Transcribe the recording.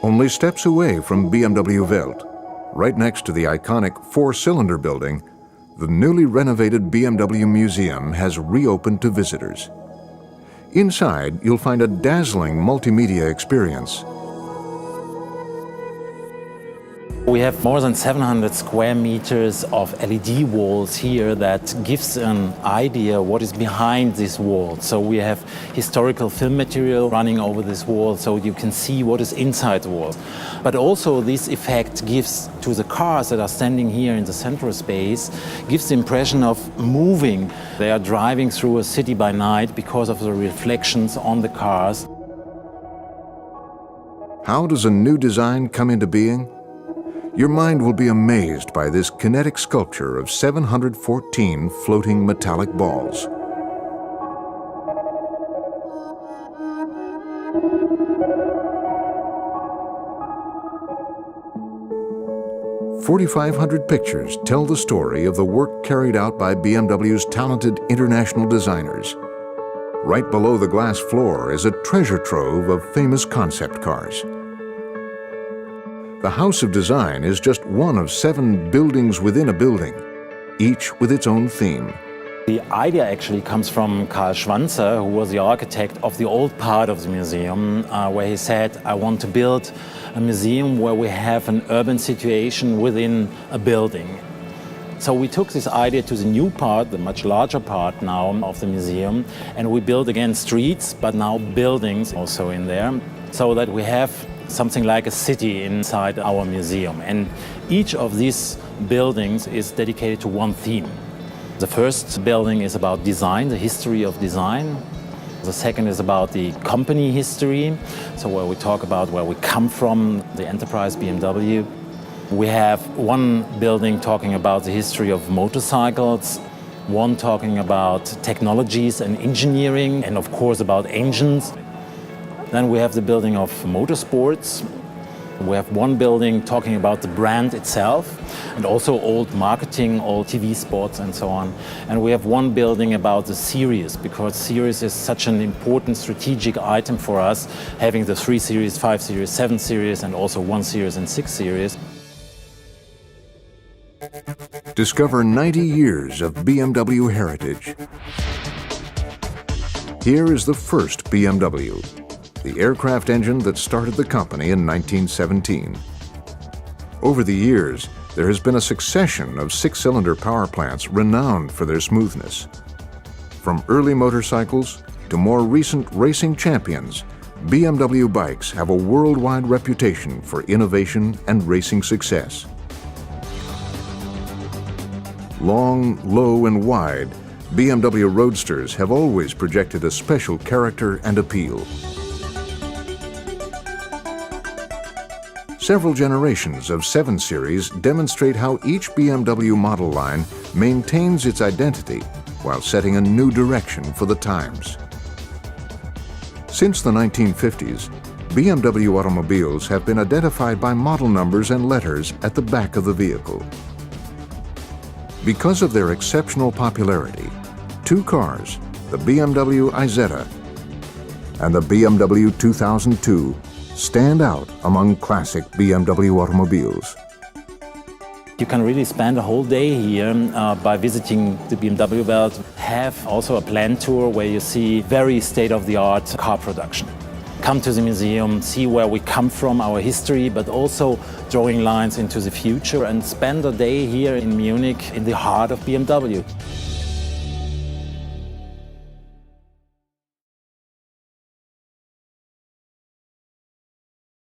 Only steps away from BMW Welt, right next to the iconic four-cylinder building, the newly renovated BMW Museum has reopened to visitors. Inside, you'll find a dazzling multimedia experience. We have more than 700 square meters of LED walls here that gives an idea what is behind this wall. So we have historical film material running over this wall so you can see what is inside the wall. But also this effect gives to the cars that are standing here in the central space, gives the impression of moving. They are driving through a city by night because of the reflections on the cars. How does a new design come into being? Your mind will be amazed by this kinetic sculpture of 714 floating metallic balls. "4,500 pictures tell the story of the work carried out by BMW's talented international designers. Right below the glass floor is a treasure trove of famous concept cars. The House of Design is just one of 7 buildings within a building, each with its own theme. The idea actually comes from Karl Schwanzer, who was the architect of the old part of the museum, where he said, I want to build a museum where we have an urban situation within a building. So we took this idea to the new part, the much larger part now of the museum, and we built again streets, but now buildings also in there, so that we have something like a city inside our museum. And each of these buildings is dedicated to one theme. The first building is about design, the history of design. The second is about the company history, so where we talk about where we come from, the enterprise BMW. We have one building talking about the history of motorcycles, one talking about technologies and engineering, and of course about engines. Then we have the building of motorsports. We have one building talking about the brand itself and also old marketing, old TV spots and so on. And we have one building about the series, because series is such an important strategic item for us, having the 3 series, 5 series, 7 series and also 1 series and 6 series. Discover 90 years of BMW heritage. Here is the first BMW, the aircraft engine that started the company in 1917. Over the years, there has been a succession of 6-cylinder power plants renowned for their smoothness. From early motorcycles to more recent racing champions, BMW bikes have a worldwide reputation for innovation and racing success. Long, low, and wide, BMW Roadsters have always projected a special character and appeal. Several generations of 7 Series demonstrate how each BMW model line maintains its identity while setting a new direction for the times. Since the 1950s, BMW automobiles have been identified by model numbers and letters at the back of the vehicle. Because of their exceptional popularity, 2 cars, the BMW Isetta and the BMW 2002, stand out among classic BMW automobiles. You can really spend a whole day here by visiting the BMW Welt. Have also a planned tour where you see very state-of-the-art car production. Come to the museum, see where we come from, our history, but also drawing lines into the future, and spend a day here in Munich in the heart of BMW.